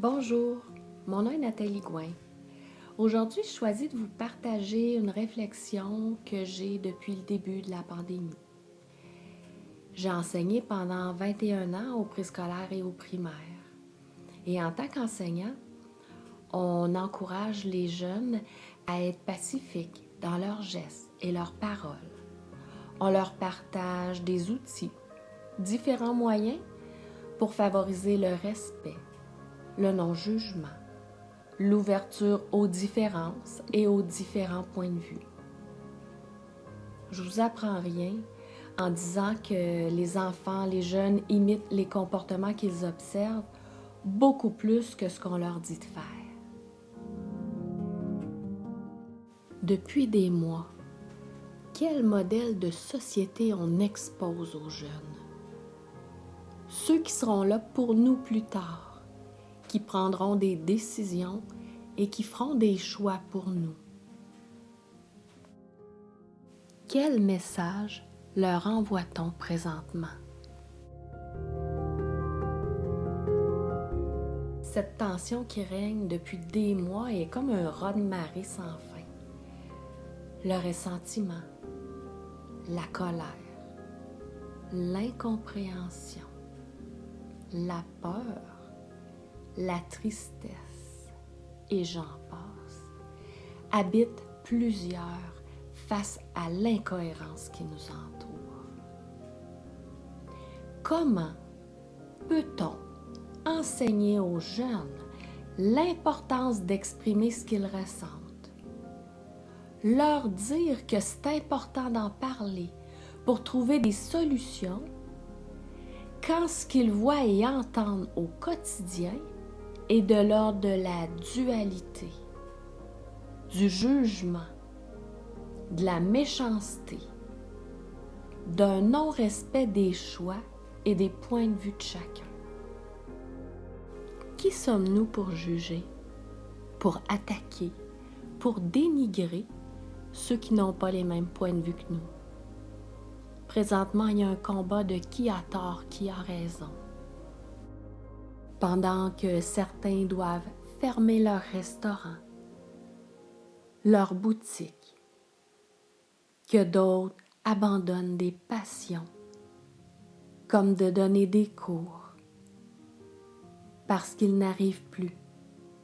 Bonjour, mon nom est Nathalie Gouin. Aujourd'hui, je choisis de vous partager une réflexion que j'ai depuis le début de la pandémie. J'ai enseigné pendant 21 ans au préscolaire et au primaire. Et en tant qu'enseignant, on encourage les jeunes à être pacifiques dans leurs gestes et leurs paroles. On leur partage des outils, différents moyens pour favoriser le respect, le non-jugement, l'ouverture aux différences et aux différents points de vue. Je vous apprends rien en disant que les enfants, les jeunes imitent les comportements qu'ils observent beaucoup plus que ce qu'on leur dit de faire. Depuis des mois, quel modèle de société on expose aux jeunes? Ceux qui seront là pour nous plus tard, qui prendront des décisions et qui feront des choix pour nous. Quel message leur envoie-t-on présentement? Cette tension qui règne depuis des mois est comme un raz-de-marée sans fin. Le ressentiment, la colère, l'incompréhension, la peur, la tristesse, et j'en passe, habitent plusieurs face à l'incohérence qui nous entoure. Comment peut-on enseigner aux jeunes l'importance d'exprimer ce qu'ils ressentent? Leur dire que c'est important d'en parler pour trouver des solutions quand ce qu'ils voient et entendent au quotidien est de l'ordre de la dualité, du jugement, de la méchanceté, d'un non-respect des choix et des points de vue de chacun. Qui sommes-nous pour juger, pour attaquer, pour dénigrer ceux qui n'ont pas les mêmes points de vue que nous? Présentement, il y a un combat de qui a tort, qui a raison. Pendant que certains doivent fermer leur restaurant, leur boutique, que d'autres abandonnent des passions, comme de donner des cours, parce qu'ils n'arrivent plus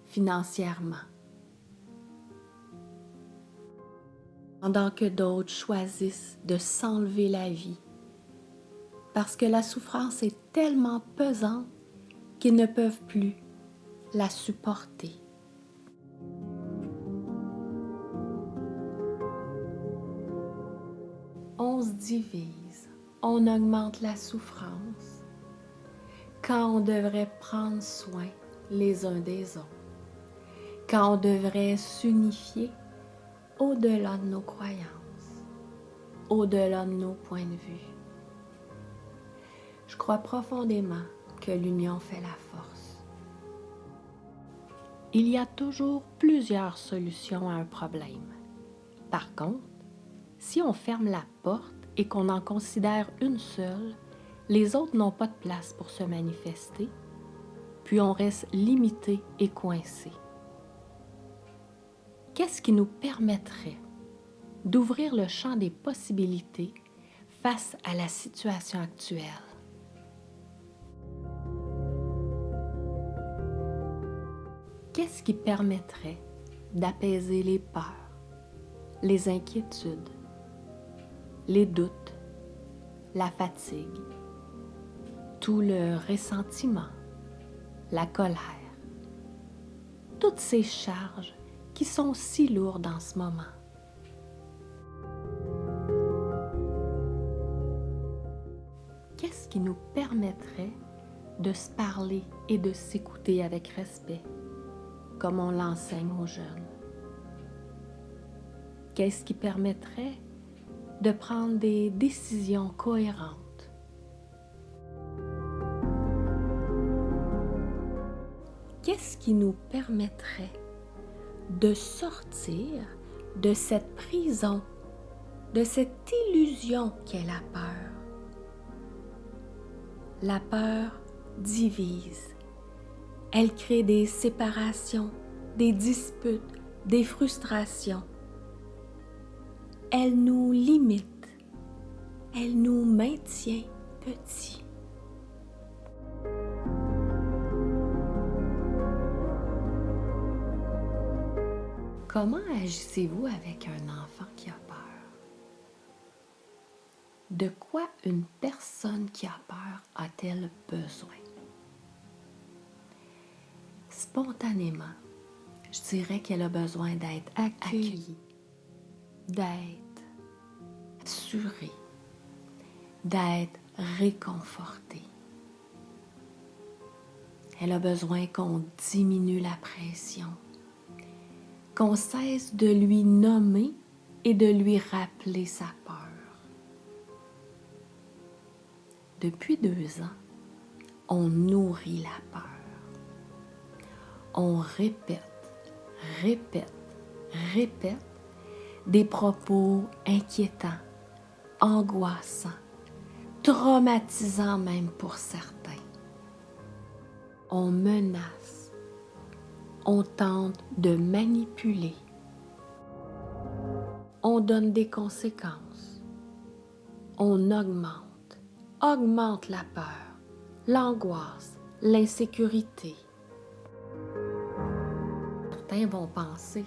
financièrement. Pendant que d'autres choisissent de s'enlever la vie, parce que la souffrance est tellement pesante qu'ils ne peuvent plus la supporter. On se divise, on augmente la souffrance, quand on devrait prendre soin les uns des autres, quand on devrait s'unifier au-delà de nos croyances, au-delà de nos points de vue. Je crois profondément que l'union fait la force. Il y a toujours plusieurs solutions à un problème. Par contre, si on ferme la porte et qu'on en considère une seule, les autres n'ont pas de place pour se manifester, puis on reste limité et coincé. Qu'est-ce qui nous permettrait d'ouvrir le champ des possibilités face à la situation actuelle? Qu'est-ce qui permettrait d'apaiser les peurs, les inquiétudes, les doutes, la fatigue, tout le ressentiment, la colère, toutes ces charges qui sont si lourdes en ce moment? Qu'est-ce qui nous permettrait de se parler et de s'écouter avec respect, comme on l'enseigne aux jeunes? Qu'est-ce qui permettrait de prendre des décisions cohérentes? Qu'est-ce qui nous permettrait de sortir de cette prison, de cette illusion qu'est la peur? La peur divise, Elle crée des séparations, des disputes, des frustrations. Elle nous limite. Elle nous maintient petits. Comment agissez-vous avec un enfant qui a peur? De quoi une personne qui a peur a-t-elle besoin? Spontanément, je dirais qu'elle a besoin d'être accueillie, d'être assurée, d'être réconfortée. Elle a besoin qu'on diminue la pression, qu'on cesse de lui nommer et de lui rappeler sa peur. Depuis 2 ans, on nourrit la peur. On répète des propos inquiétants, angoissants, traumatisants même pour certains. On menace, on tente de manipuler, on donne des conséquences, on augmente la peur, l'angoisse, l'insécurité. Certains vont penser,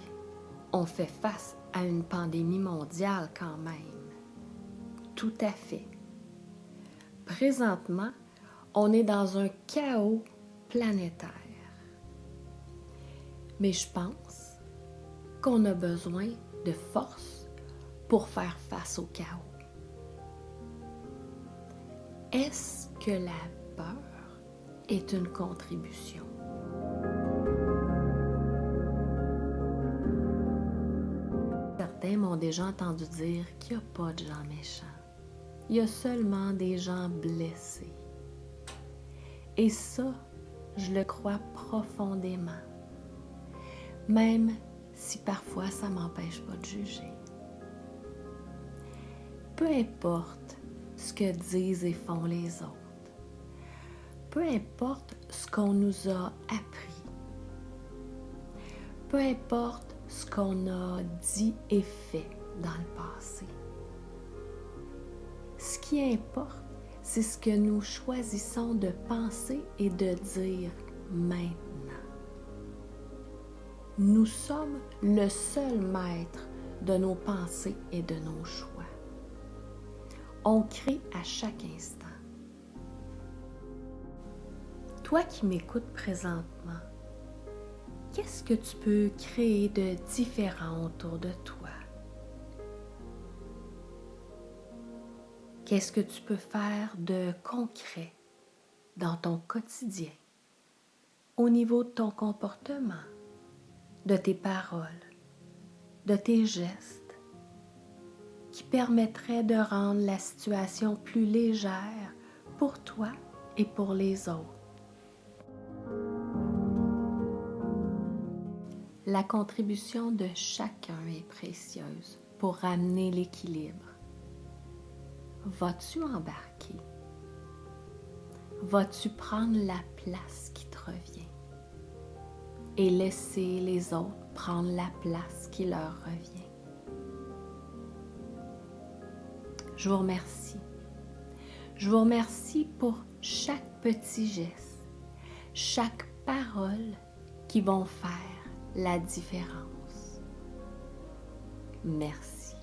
on fait face à une pandémie mondiale quand même. Tout à fait. Présentement, on est dans un chaos planétaire. Mais je pense qu'on a besoin de force pour faire face au chaos. Est-ce que la peur est une contribution? Certains m'ont déjà entendu dire qu'il n'y a pas de gens méchants. Il y a seulement des gens blessés. Et ça, je le crois profondément. Même si parfois ça ne m'empêche pas de juger. Peu importe ce que disent et font les autres. Peu importe ce qu'on nous a appris. Peu importe ce qu'on a dit et fait dans le passé. Ce qui importe, c'est ce que nous choisissons de penser et de dire maintenant. Nous sommes le seul maître de nos pensées et de nos choix. On crée à chaque instant. Toi qui m'écoutes présentement, qu'est-ce que tu peux créer de différent autour de toi? Qu'est-ce que tu peux faire de concret dans ton quotidien, au niveau de ton comportement, de tes paroles, de tes gestes, qui permettrait de rendre la situation plus légère pour toi et pour les autres? La contribution de chacun est précieuse pour ramener l'équilibre. Vas-tu embarquer? Vas-tu prendre la place qui te revient et laisser les autres prendre la place qui leur revient? Je vous remercie. Je vous remercie pour chaque petit geste, chaque parole qui vont faire la différence. Merci.